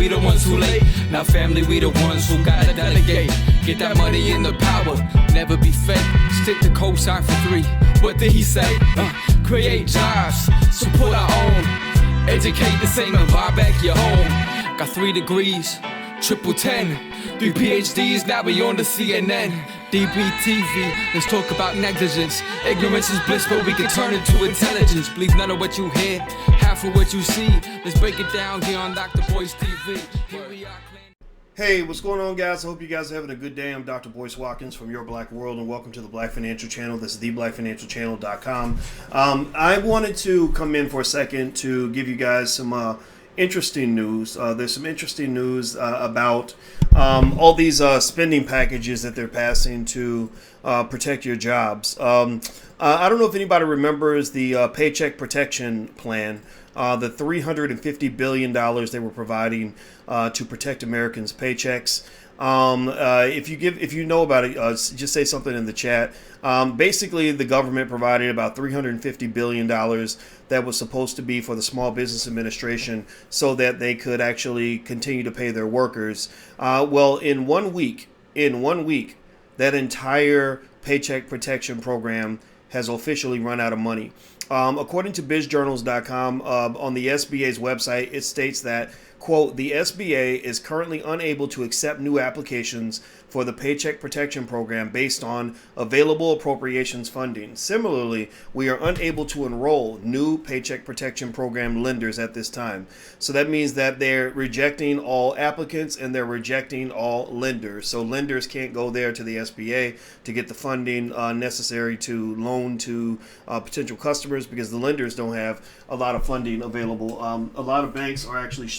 we the ones who late. Now family, we the ones who gotta delegate. Get that money in the power, never be fake. Stick to cosign for 3. What did he say? Create jobs, support our own. Educate the same and buy back your home. Got 3 degrees, triple 10. 3 PhDs, now we on the CNN. DBTV, let's talk about negligence. Ignorance is bliss, but we can turn it to intelligence. Believe none of what you hear, half of what you see. Let's break it down here on Dr. Boyce TV. Here we are. Hey, what's going on, guys? I hope you guys are having a good day. I'm Dr. Boyce Watkins from Your Black World, and welcome to the Black Financial Channel. This is theblackfinancialchannel.com. I wanted to come in for a second to give you guys some interesting news. There's some interesting news about all these spending packages that they're passing to protect your jobs. I don't know if anybody remembers the Paycheck Protection Plan. The $350 billion they were providing to protect Americans' paychecks. If you know about it, just say something in the chat. Basically, the government provided about $350 billion that was supposed to be for the Small Business Administration so that they could actually continue to pay their workers. Well, in one week, that entire Paycheck Protection Program has officially run out of money. According to bizjournals.com, on the SBA's website, it states that, quote, the SBA is currently unable to accept new applications for the Paycheck Protection Program based on available appropriations funding. Similarly, we are unable to enroll new Paycheck Protection Program lenders at this time. So that means that they're rejecting all applicants and they're rejecting all lenders. So lenders can't go there to the SBA to get the funding necessary to loan to potential customers because the lenders don't have a lot of funding available. A lot of banks are actually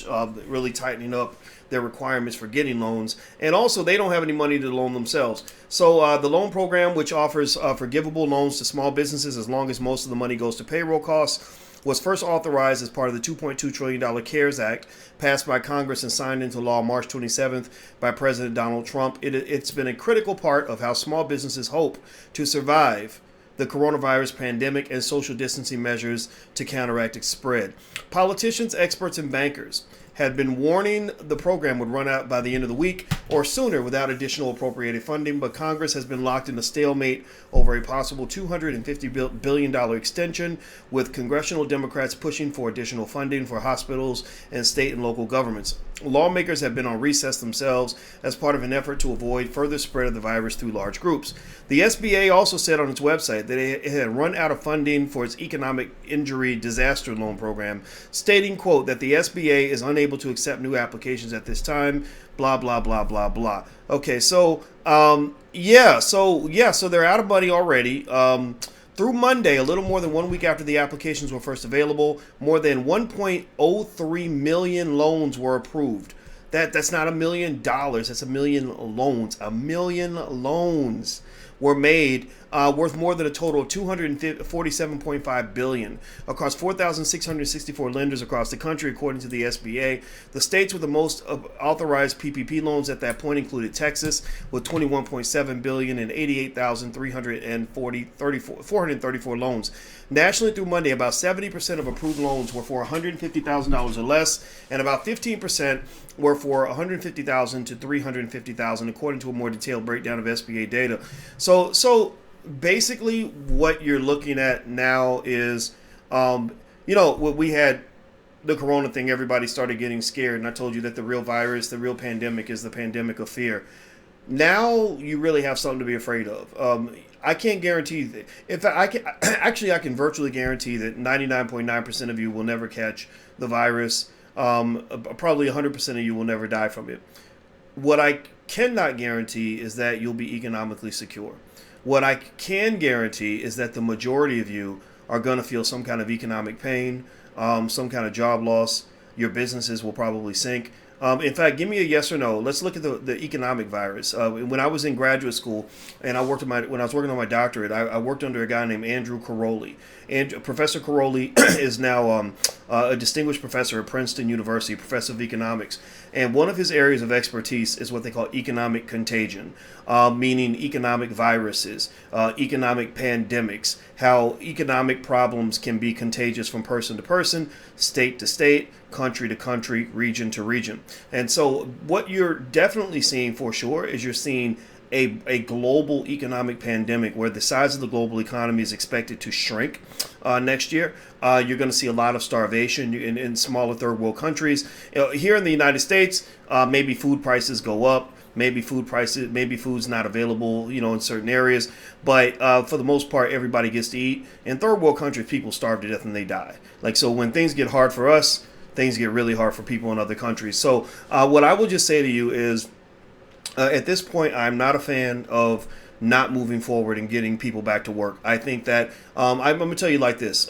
really tightening up their requirements for getting loans, and also they don't have any money to loan themselves. So the loan program, which offers forgivable loans to small businesses as long as most of the money goes to payroll costs, was first authorized as part of the $2.2 trillion CARES Act passed by Congress and signed into law March 27th by President Donald Trump. It's been a critical part of how small businesses hope to survive the coronavirus pandemic and social distancing measures to counteract its spread. Politicians, experts, and bankers had been warning the program would run out by the end of the week or sooner without additional appropriated funding, but Congress has been locked in a stalemate over a possible $250 billion extension, with congressional Democrats pushing for additional funding for hospitals and state and local governments. Lawmakers have been on recess themselves as part of an effort to avoid further spread of the virus through large groups. The SBA also said on its website that it had run out of funding for its economic injury disaster loan program, stating, quote, that the SBA is unable to accept new applications at this time, blah, blah, blah, blah, blah. Okay, so they're out of money already. Through Monday, a little more than 1 week after the applications were first available, more than 1.03 million loans were approved. That's not $1 million. That's a million loans. 1 million loans were made, worth more than a total of $247.5 billion across 4,664 lenders across the country, according to the SBA. The states with the most authorized PPP loans at that point included Texas with $21.7 billion and 434 loans. Nationally, through Monday, about 70% of approved loans were for $150,000 or less, and about 15% were for $150,000 to $350,000, according to a more detailed breakdown of SBA data. So basically, what you're looking at now is, we had the corona thing. Everybody started getting scared, and I told you that the real virus, the real pandemic, is the pandemic of fear. Now you really have something to be afraid of. I can't guarantee that. In fact, I can virtually guarantee that 99.9% of you will never catch the virus. Probably 100% of you will never die from it. What I cannot guarantee is that you'll be economically secure. What I can guarantee is that the majority of you are going to feel some kind of economic pain, some kind of job loss. Your businesses will probably sink. In fact, give me a yes or no. Let's look at the economic virus. When I was in graduate school and when I was working on my doctorate, I worked under a guy named Andrew Caroli. And Professor Caroli is now a distinguished professor at Princeton University, professor of economics. And one of his areas of expertise is what they call economic contagion, meaning economic viruses, economic pandemics, how economic problems can be contagious from person to person, state to state, country to country, region to region. And so what you're definitely seeing for sure is you're seeing a global economic pandemic where the size of the global economy is expected to shrink next year. You're going to see a lot of starvation in smaller third world countries. Here in the United States, maybe food prices go up. Maybe food's not available, in certain areas. But for the most part, everybody gets to eat. In third world countries, people starve to death and they die. So when things get hard for us, things get really hard for people in other countries. So what I will just say to you is, at this point, I'm not a fan of not moving forward and getting people back to work. I think that I'm going to tell you like this.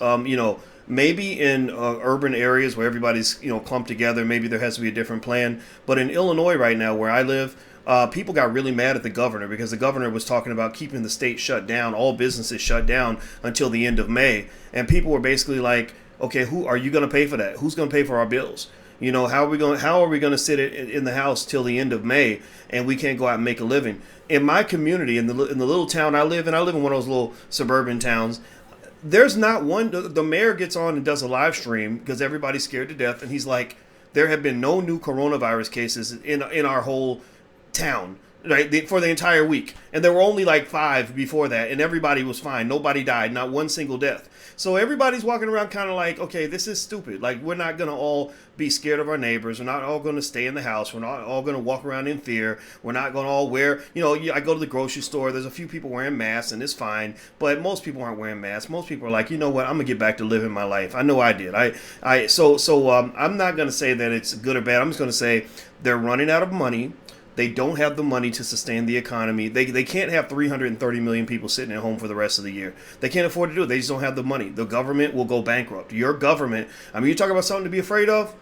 Maybe in urban areas where everybody's clumped together, maybe there has to be a different plan. But in Illinois right now, where I live, people got really mad at the governor because the governor was talking about keeping the state shut down, all businesses shut down until the end of May, and people were basically like, okay, who are you going to pay for that? Who's going to pay for our bills? How are we going to sit in the house till the end of May and we can't go out and make a living? In my community, in the little town I live in one of those little suburban towns, there's not one. The mayor gets on and does a live stream because everybody's scared to death, and he's like, there have been no new coronavirus cases in our whole town, right, for the entire week, and there were only like 5 before that, and everybody was fine. Nobody died, not one single death. So everybody's walking around kind of like, okay, this is stupid. Like, we're not going to all be scared of our neighbors. We're not all going to stay in the house. We're not all going to walk around in fear. We're not going to all wear, I go to the grocery store. There's a few people wearing masks, and it's fine. But most people aren't wearing masks. Most people are like, you know what? I'm going to get back to living my life. I know I did. I'm not going to say that it's good or bad. I'm just going to say they're running out of money. They don't have the money to sustain the economy. They can't have 330 million people sitting at home for the rest of the year. They can't afford to do it. They just don't have the money. The government will go bankrupt. Your government, you talk about something to be afraid of?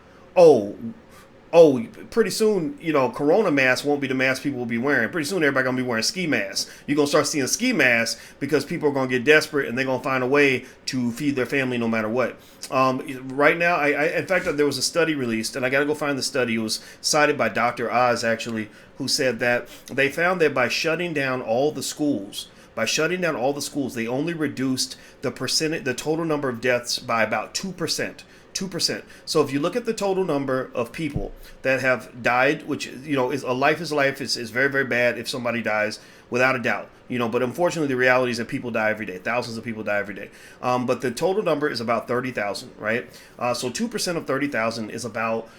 Pretty soon, corona masks won't be the masks people will be wearing. Pretty soon, everybody going to be wearing ski masks. You're going to start seeing ski masks because people are going to get desperate and they're going to find a way to feed their family no matter what. Right now, in fact, there was a study released, and I got to go find the study. It was cited by Dr. Oz, actually, who said that they found that by shutting down all the schools, they only reduced the total number of deaths by about 2%. 2%. So if you look at the total number of people that have died, which is a life is life, is very, very bad if somebody dies, without a doubt. But unfortunately the reality is that people die every day. Thousands of people die every day. But the total number is about 30,000, right? So 2% of 30,000 is about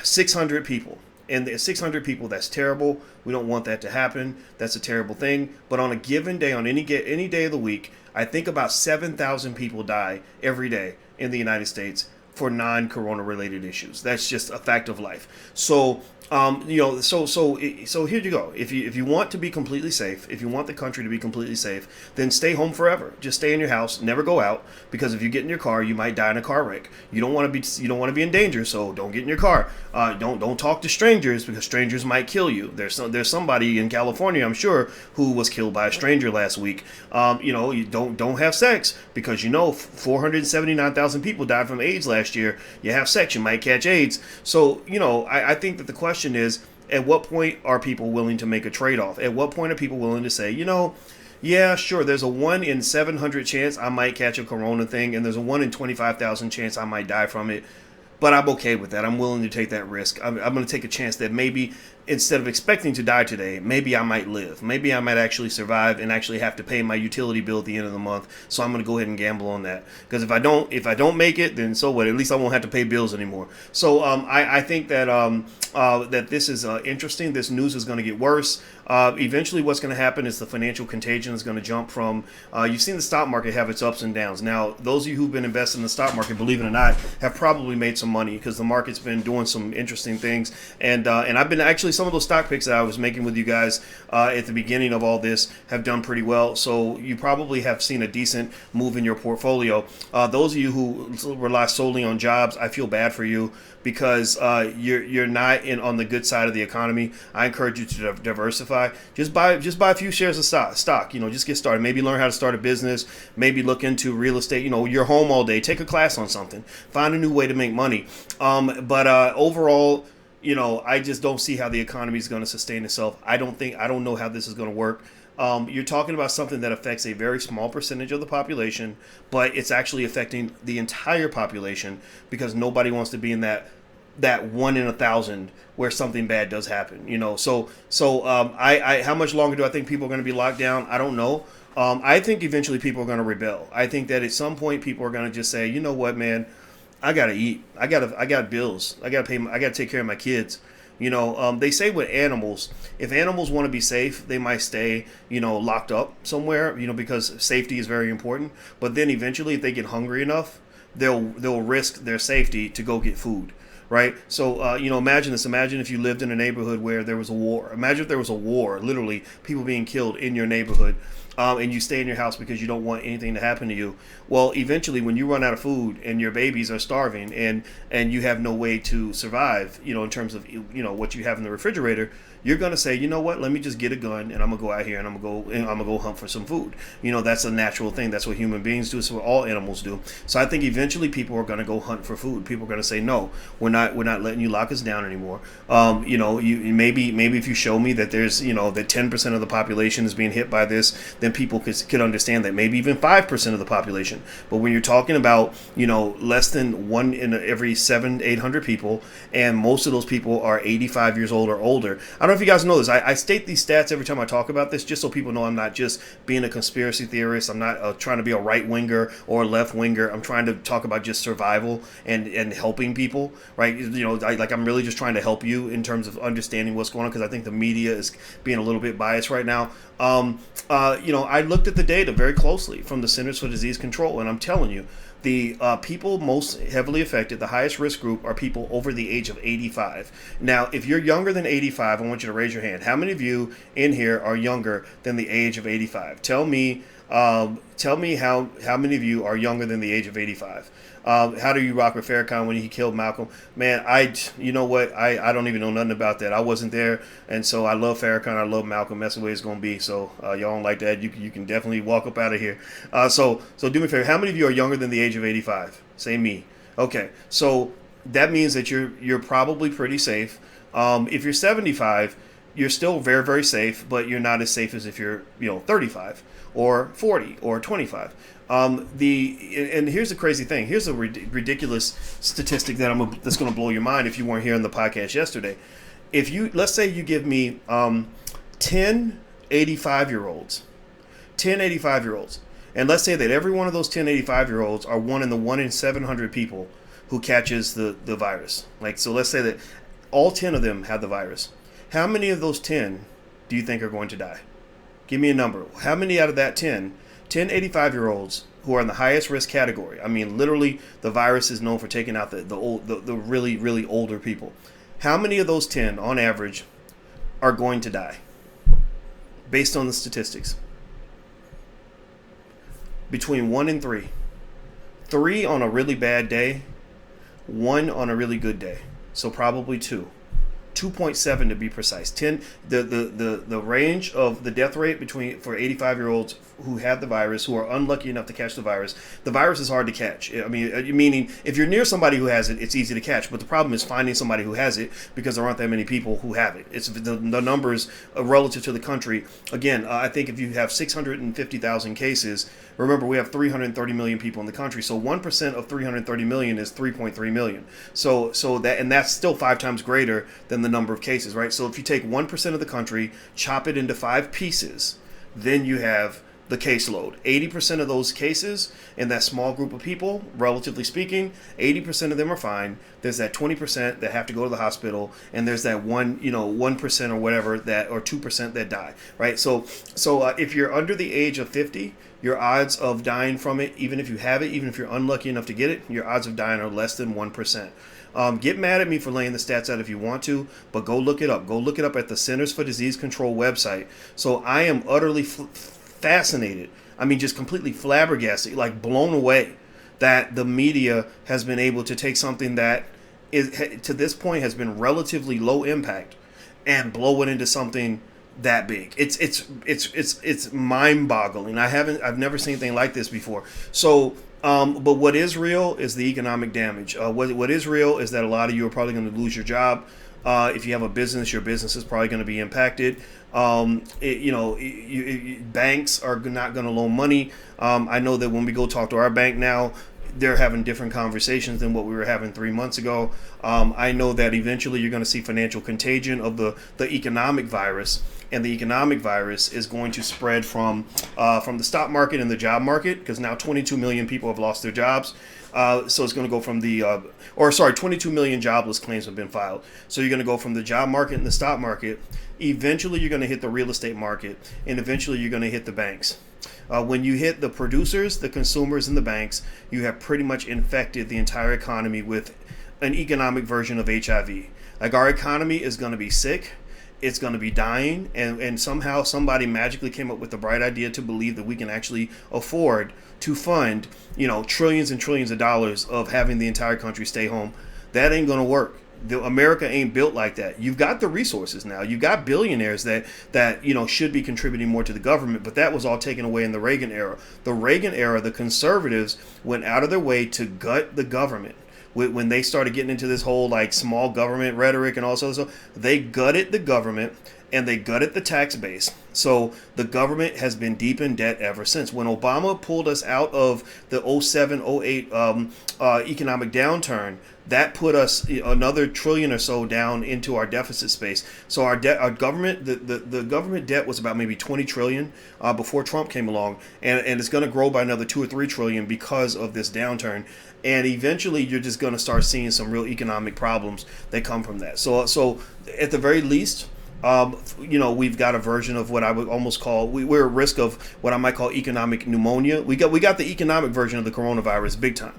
600 people. And the 600 people, that's terrible. We don't want that to happen. That's a terrible thing. But on a given day, on any day of the week, I think about 7,000 people die every day in the United States for non-corona related issues. That's just a fact of life. So so here you go. If you want to be completely safe, if you want the country to be completely safe, then stay home forever. Just stay in your house, never go out, because if you get in your car, you might die in a car wreck. You don't want to be in danger, so don't get in your car. Don't talk to strangers because strangers might kill you. There's somebody in California, I'm sure, who was killed by a stranger last week. You don't have sex because 479,000 people died from AIDS last year. You have sex, you might catch AIDS. So I think that the question is, at what point are people willing to make a trade-off? At what point are people willing to say, yeah, sure, there's a 1 in 700 chance I might catch a corona thing, and there's a 1 in 25,000 chance I might die from it, but I'm okay with that. I'm willing to take that risk. I'm going to take a chance that maybe instead of expecting to die today, maybe I might live. Maybe I might actually survive and actually have to pay my utility bill at the end of the month. So I'm going to go ahead and gamble on that. Because if I don't make it, then so what? At least I won't have to pay bills anymore. So I think that that this is interesting. This news is going to get worse. Eventually what's going to happen is the financial contagion is going to jump from, you've seen the stock market have its ups and downs. Now, those of you who've been invested in the stock market, believe it or not, have probably made some money because the market's been doing some interesting things. And I've been actually, some of those stock picks that I was making with you guys at the beginning of all this have done pretty well. So you probably have seen a decent move in your portfolio. Those of you who rely solely on jobs, I feel bad for you because you're not on the good side of the economy. I encourage you to diversify. Just buy a few shares of stock. Just get started. Maybe learn how to start a business. Maybe look into real estate. You're home all day. Take a class on something. Find a new way to make money. But overall, I just don't see how the economy is going to sustain itself. I don't know how this is going to work. You're talking about something that affects a very small percentage of the population, but it's actually affecting the entire population because nobody wants to be in that that 1 in 1,000 where something bad does happen. I how much longer do I think people are going to be locked down? I don't know. I think eventually people are going to rebel. I think that at some point people are going to just say, you know what, man, I gotta eat. I got bills. I gotta pay. I gotta take care of my kids. They say with animals, if animals want to be safe, they might stay, locked up somewhere, because safety is very important. But then eventually, if they get hungry enough, they'll risk their safety to go get food. Right. So, imagine this. Imagine if you lived in a neighborhood where there was a war. Imagine if there was a war, literally people being killed in your neighborhood. And you stay in your house because you don't want anything to happen to you. Well, eventually, when you run out of food and your babies are starving and you have no way to survive, in terms of what you have in the refrigerator, you're gonna say, you know what? Let me just get a gun and I'm gonna go out here and I'm gonna go hunt for some food. That's a natural thing. That's what human beings do. It's what all animals do. So I think eventually people are gonna go hunt for food. People are gonna say, no, we're not letting you lock us down anymore. You maybe if you show me that there's that 10% of the population is being hit by this, then people could understand that. Maybe even 5% of the population. But when you're talking about less than 1 in every 700-800 people, and most of those people are 85 years old or older. I don't know if you guys know this. I state these stats every time I talk about this, just so people know I'm not just being a conspiracy theorist. I'm not trying to be a right winger or a left winger. I'm trying to talk about just survival and helping people, right? I'm really just trying to help you in terms of understanding what's going on, because I think the media is being a little bit biased right now. I looked at the data very closely from the Centers for Disease Control, and I'm telling you, the people most heavily affected, the highest risk group, are people over the age of 85. Now, if you're younger than 85, I want you to raise your hand. How many of you in here are younger than the age of 85? Tell me how many of you are younger than the age of 85. How do you rock with Farrakhan when he killed Malcolm? Man, I don't even know nothing about that. I wasn't there, and so I love Farrakhan. I love Malcolm. That's the way it's gonna be. So y'all don't like that, you can definitely walk up out of here. So do me a favor. How many of you are younger than the age of 85? Say me. Okay, so that means that you're probably pretty safe. If you're 75, you're still very, very safe, but you're not as safe as if you're 35 or 40 or 25. And here's the crazy thing. Here's a ridiculous statistic that's going to blow your mind if you weren't here on the podcast yesterday. Let's say you give me 10 85-year-olds, and let's say that every one of those 10 85-year-olds are 1 in 700 people who catches the virus. So let's say that all 10 of them have the virus. How many of those 10 do you think are going to die? Give me a number. How many out of that 10 85-year-olds who are in the highest risk category? I mean, literally, the virus is known for taking out the really, really older people. How many of those 10, on average, are going to die? Based on the statistics. Between 1 and 3. 3 on a really bad day, 1 on a really good day. So probably 2. 2.7 to be precise. The range of the death rate for 85-year-olds who have the virus, who are unlucky enough to catch the virus is hard to catch. I mean, meaning if you're near somebody who has it, it's easy to catch. But the problem is finding somebody who has it, because there aren't that many people who have it. It's the numbers relative to the country. Again, I think if you have 650,000 cases, remember we have 330 million people in the country. So 1% of 330 million is 3.3 million. So that's still 5 times greater than the number of cases, right? So if you take 1% of the country, chop it into 5 pieces, then you have the caseload. 80% of those cases in that small group of people, relatively speaking, 80% of them are fine. There's that 20% that have to go to the hospital, and there's that 1% or whatever or 2% that die, right? So if you're under the age of 50, your odds of dying from it, even if you have it, even if you're unlucky enough to get it, your odds of dying are less than 1%. Get mad at me for laying the stats out if you want to, but go look it up. Go look it up at the Centers for Disease Control website. So I am utterly fascinated. I mean, just completely flabbergasted, blown away that the media has been able to take something that is, to this point, has been relatively low impact and blow it into something that big. It's mind-boggling. I've never seen anything like this before. So, but what is real is the economic damage. What is real is that a lot of you are probably going to lose your job. If you have a business, your business is probably going to be impacted. Banks are not going to loan money. I know that when we go talk to our bank now, they're having different conversations than what we were having 3 months ago. I know that eventually you're going to see financial contagion of the economic virus, and the economic virus is going to spread from the stock market and the job market, because now 22 million people have lost their jobs. So it's going to go from 22 million jobless claims have been filed. So you're going to go from the job market and the stock market. Eventually, you're going to hit the real estate market, and eventually you're going to hit the banks. When you hit the producers, the consumers, and the banks, you have pretty much infected the entire economy with an economic version of HIV. Like, our economy is going to be sick. It's going to be dying. And somehow somebody magically came up with the bright idea to believe that we can actually afford to fund, trillions and trillions of dollars of having the entire country stay home. That ain't going to work. America ain't built like that. You've got the resources now. You've got billionaires that should be contributing more to the government, but that was all taken away in the Reagan era. The Reagan era, the conservatives went out of their way to gut the government. When they started getting into this whole small government rhetoric and all this other stuff, they gutted the government and they gutted the tax base. So the government has been deep in debt ever since. When Obama pulled us out of the 07, 08 economic downturn, that put us another trillion or so down into our deficit space. So our government, the government debt was about maybe 20 trillion before Trump came along, and it's going to grow by another 2 or 3 trillion because of this downturn. And eventually, you're just going to start seeing some real economic problems that come from that. So at the very least, we've got a version of what I would almost call, we're at risk of what I might call economic pneumonia. We got the economic version of the coronavirus big time.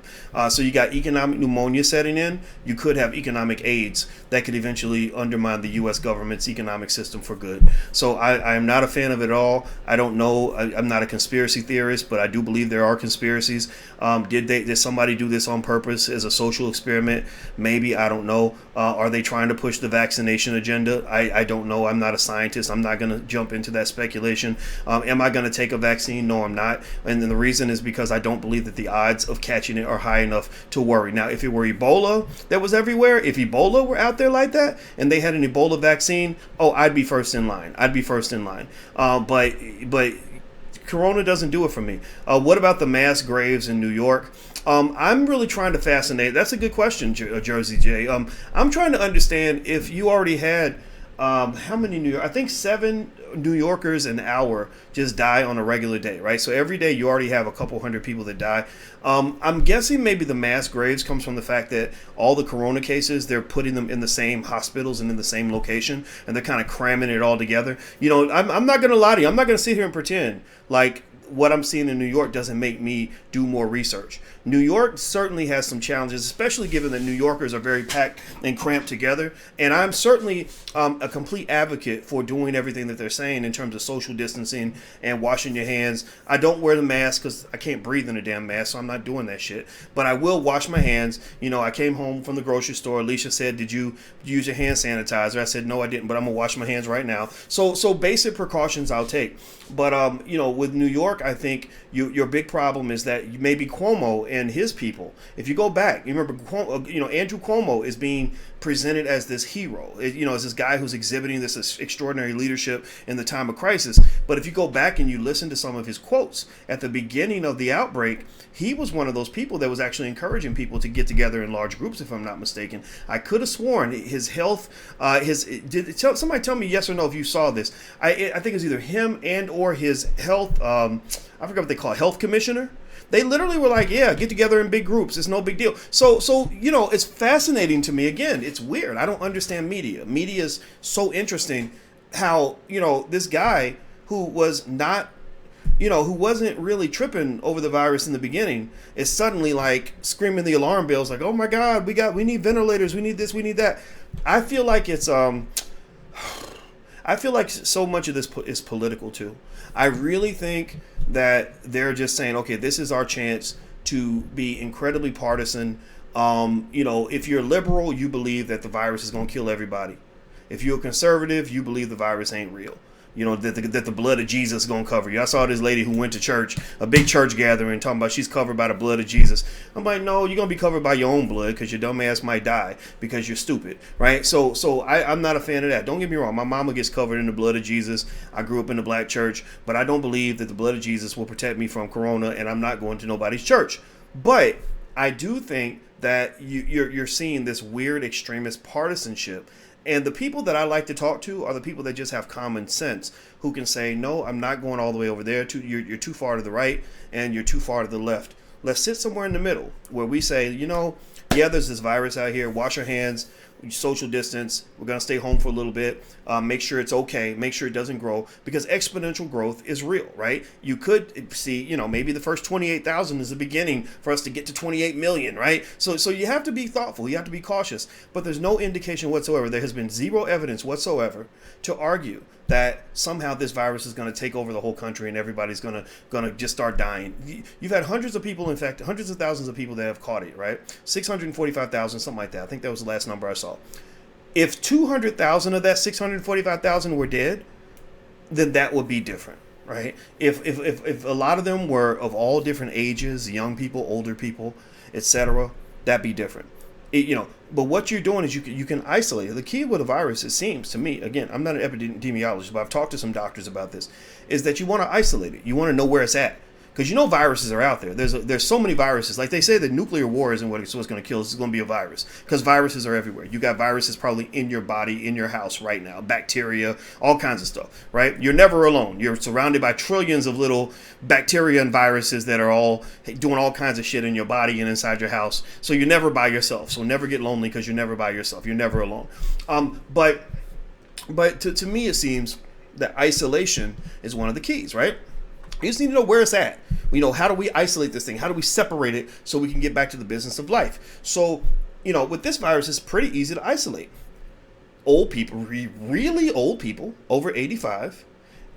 So you got economic pneumonia setting in. You could have economic AIDS that could eventually undermine the U.S. government's economic system for good. So I am not a fan of it at all. I don't know. I'm not a conspiracy theorist, but I do believe there are conspiracies. Did somebody do this on purpose as a social experiment? Maybe. I don't know. Are they trying to push the vaccination agenda? I don't know. I'm not a scientist. I'm not going to jump into that speculation. Am I going to take a vaccine? No, I'm not. And then the reason is because I don't believe that the odds of catching it are high enough to worry. Now, if it were Ebola that was everywhere, if Ebola were out there like that and they had an Ebola vaccine, I'd be first in line. But Corona doesn't do it for me. What about the mass graves in New York? I'm really trying to fascinate. That's a good question, Jersey J. I'm trying to understand if you already had how many New York? I think 7 New Yorkers an hour just die on a regular day, right? So every day you already have a couple hundred people that die. I'm guessing maybe the mass graves comes from the fact that all the corona cases, they're putting them in the same hospitals and in the same location, and they're kind of cramming it all together. I'm not going to lie to you. I'm not going to sit here and pretend like what I'm seeing in New York doesn't make me do more research. New York certainly has some challenges, especially given that New Yorkers are very packed and cramped together. And I'm certainly a complete advocate for doing everything that they're saying in terms of social distancing and washing your hands. I don't wear the mask because I can't breathe in a damn mask, so I'm not doing that shit. But I will wash my hands. I came home from the grocery store. Alicia said, "Did you use your hand sanitizer?" I said, "No, I didn't, but I'm going to wash my hands right now." So basic precautions I'll take. But, with New York, I think your big problem is that maybe Cuomo and his people, if you go back, you remember, Andrew Cuomo is being presented as this hero, as this guy who's exhibiting this extraordinary leadership in the time of crisis. But if you go back and you listen to some of his quotes at the beginning of the outbreak, he was one of those people that was actually encouraging people to get together in large groups, if I'm not mistaken. I could have sworn his health, somebody tell me yes or no if you saw this. I think it was either him and or his health, I forgot what they call it, health commissioner. They literally were like, yeah, get together in big groups. It's no big deal. So it's fascinating to me. Again, it's weird. I don't understand media. Media is so interesting how, this guy who was not, who wasn't really tripping over the virus in the beginning is suddenly screaming the alarm bells like, oh my God, we need ventilators. We need this, we need that. I feel like it's, I feel like so much of this is political too. I really think that they're just saying, okay, this is our chance to be incredibly partisan. If you're liberal, you believe that the virus is going to kill everybody. If you're a conservative, you believe the virus ain't real. That the blood of Jesus is going to cover you. I saw this lady who went to church, a big church gathering, talking about she's covered by the blood of Jesus. I'm like, no, you're going to be covered by your own blood because your dumb ass might die because you're stupid, right? So I'm not a fan of that. Don't get me wrong. My mama gets covered in the blood of Jesus. I grew up in the black church, but I don't believe that the blood of Jesus will protect me from corona, and I'm not going to nobody's church. But I do think that you're seeing this weird extremist partisanship. And the people that I like to talk to are the people that just have common sense, who can say, no, I'm not going all the way over there. You're too far to the right and you're too far to the left. Let's sit somewhere in the middle where we say, yeah, there's this virus out here. Wash your hands, social distance. We're going to stay home for a little bit. Make sure it's okay. Make sure it doesn't grow, because exponential growth is real, right? You could see, maybe the first 28,000 is the beginning for us to get to 28 million, right? So you have to be thoughtful. You have to be cautious. But there's no indication whatsoever. There has been zero evidence whatsoever to argue that somehow this virus is going to take over the whole country and everybody's going to just start dying. You've had hundreds of people, in fact, hundreds of thousands of people that have caught it, right? 645,000, something like that. I think that was the last number I saw. If 200,000 of that 645,000 were dead, then that would be different, right? If a lot of them were of all different ages, young people, older people, etc., that'd be different. But what you're doing is you can isolate it. The key with a virus, it seems to me, again, I'm not an epidemiologist, but I've talked to some doctors about this, is that you want to isolate it. You want to know where it's at. Because viruses are out there. There's so many viruses. Like they say that nuclear war isn't what's going to kill us. It's going to be a virus. Because viruses are everywhere. You got viruses probably in your body, in your house right now. Bacteria, all kinds of stuff, right? You're never alone. You're surrounded by trillions of little bacteria and viruses that are all doing all kinds of shit in your body and inside your house. So you're never by yourself. So never get lonely, because you're never by yourself. You're never alone. But to me, it seems that isolation is one of the keys, right? You just need to know where it's at. How do we isolate this thing? How do we separate it so we can get back to the business of life? So, with this virus, it's pretty easy to isolate. Old people, really old people, over 85,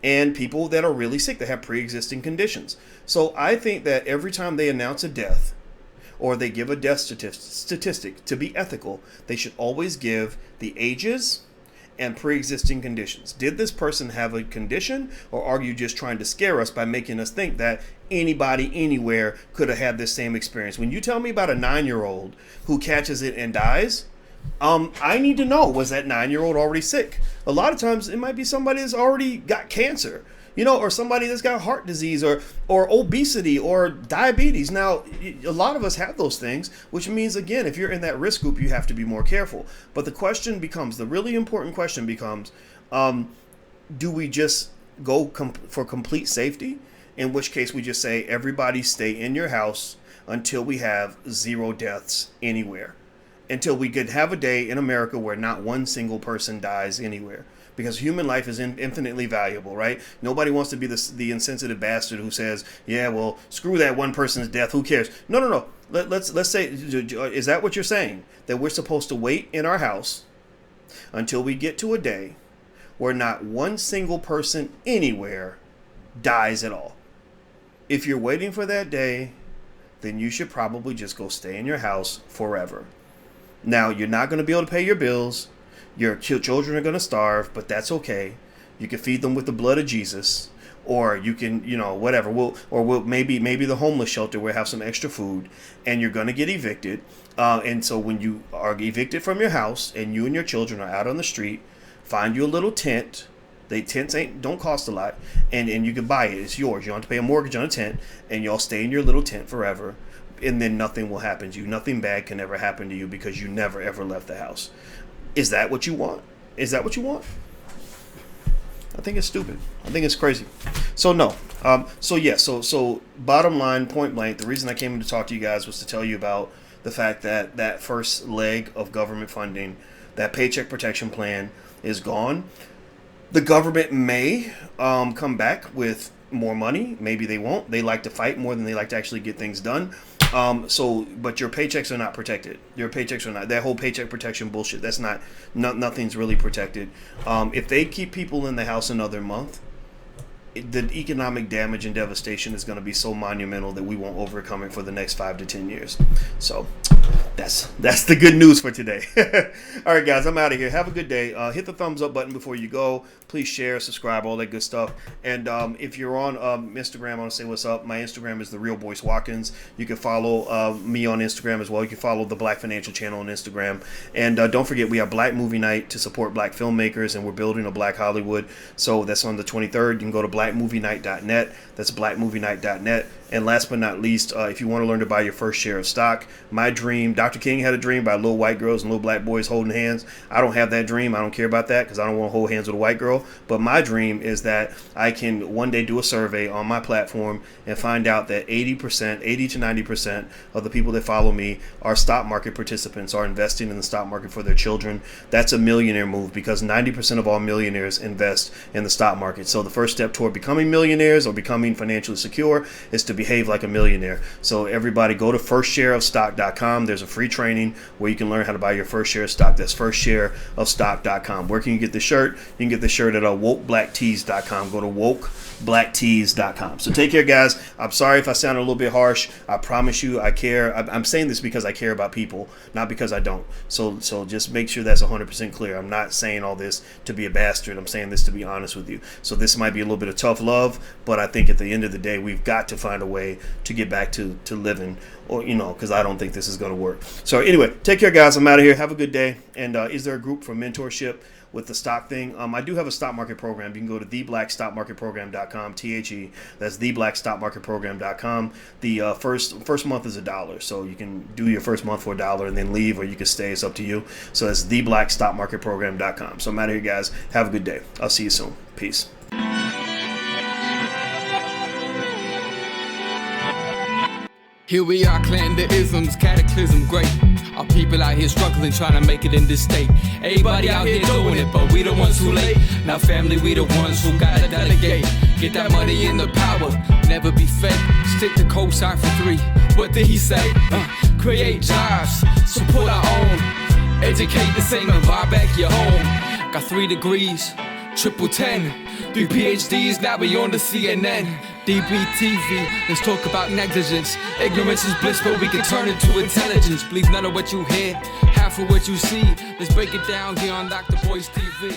and people that are really sick, that have pre-existing conditions. So I think that every time they announce a death or they give a death statistic, to be ethical, they should always give the ages and pre-existing conditions. Did this person have a condition, or are you just trying to scare us by making us think that anybody anywhere could have had this same experience? When you tell me about a 9-year-old who catches it and dies, I need to know, was that 9-year-old already sick? A lot of times it might be somebody that's already got cancer, or somebody that's got heart disease or obesity or diabetes. Now, a lot of us have those things, which means, again, if you're in that risk group, you have to be more careful. But the really important question becomes, do we just go for complete safety? In which case we just say, everybody stay in your house until we have 0 deaths anywhere. Until we could have a day in America where not one single person dies anywhere. Because human life is infinitely valuable, right? Nobody wants to be the insensitive bastard who says, yeah, well, screw that one person's death. Who cares? No. Let's say, is that what you're saying? That we're supposed to wait in our house until we get to a day where not one single person anywhere dies at all? If you're waiting for that day, then you should probably just go stay in your house forever. Now, you're not going to be able to pay your bills. Your children are going to starve, but that's okay. You can feed them with the blood of Jesus, or you can, whatever. Maybe the homeless shelter will have some extra food, and you're going to get evicted. And so when you are evicted from your house and you and your children are out on the street, find you a little tent. Tents don't cost a lot, and you can buy it. It's yours. You don't have to pay a mortgage on a tent, and you'll stay in your little tent forever. And then nothing will happen to you. Nothing bad can ever happen to you because you never ever left the house. Is that what you want? I think it's stupid. I think it's crazy. So no. So bottom line, point blank, the reason I came in to talk to you guys was to tell you about the fact that that first leg of government funding, that Paycheck Protection Plan, is gone. The government may come back with more money. Maybe they won't. They like to fight more than they like to actually get things done. But your paychecks are not protected. Your paychecks are not. That whole paycheck protection bullshit, that's nothing's really protected. If they keep people in the house another month, the economic damage and devastation is going to be so monumental that we won't overcome it for the next 5 to 10 years. So that's the good news for today. All right, guys, I'm out of here. Have a good day. Hit the thumbs up button before you go. Please share, subscribe, all that good stuff. And if you're on Instagram, I want to say what's up. My Instagram is The Real Boyce Watkins. You can follow me on Instagram as well. You can follow the Black Financial Channel on Instagram. And don't forget, we have Black Movie Night to support Black filmmakers, and we're building a Black Hollywood. So that's on the 23rd. You can go to blackmovienight.net. That's blackmovienight.net. And last but not least, if you want to learn to buy your first share of stock, my dream, Dr. King had a dream about little white girls and little black boys holding hands. I don't have that dream. I don't care about that because I don't want to hold hands with a white girl. But my dream is that I can one day do a survey on my platform and find out that 80 to 90% of the people that follow me are stock market participants, are investing in the stock market for their children. That's a millionaire move because 90% of all millionaires invest in the stock market. So the first step toward becoming millionaires or becoming financially secure is to behave like a millionaire. So everybody go to firstshareofstock.com. There's a free training where you can learn how to buy your first share of stock. That's firstshareofstock.com. Where can you get the shirt? You can get the shirt at wokeblacktees.com. Go to wokeblacktees.com. So take care, guys. I'm sorry if I sound a little bit harsh. I promise you I care. I'm saying this because I care about people, not because I don't. So just make sure that's 100% clear. I'm not saying all this to be a bastard. I'm saying this to be honest with you. So this might be a little bit of tough love, but I think at the end of the day, we've got to find a way to get back to living, or because I don't think this is going to work. So anyway, take care, guys. I'm out of here. Have a good day. And is there a group for mentorship with the stock thing? I do have a stock market program. You can go to theblackstockmarketprogram.com, THE. That's theblackstockmarketprogram.com. The first month is $1, so you can do your first month for $1 and then leave, or you can stay. It's up to you. So that's theblackstockmarketprogram.com. So I'm out of here, guys. Have a good day. I'll see you soon. Peace. Here we are, clan the isms, cataclysm great. Our people out here struggling, trying to make it in this state. Everybody out here doing it, but we the ones who late. Now family, we the ones who gotta delegate. Get that money in the power, never be fake. Stick to cosign for 3. What did he say? Create jobs, support our own. Educate the same and buy back your home. Got 3 degrees, triple 10. 3 PhDs, now we on the CNN. DBTV, let's talk about negligence. Ignorance is bliss, but we can turn it to intelligence. Believe none of what you hear, half of what you see. Let's break it down here on Dr. Boy's TV.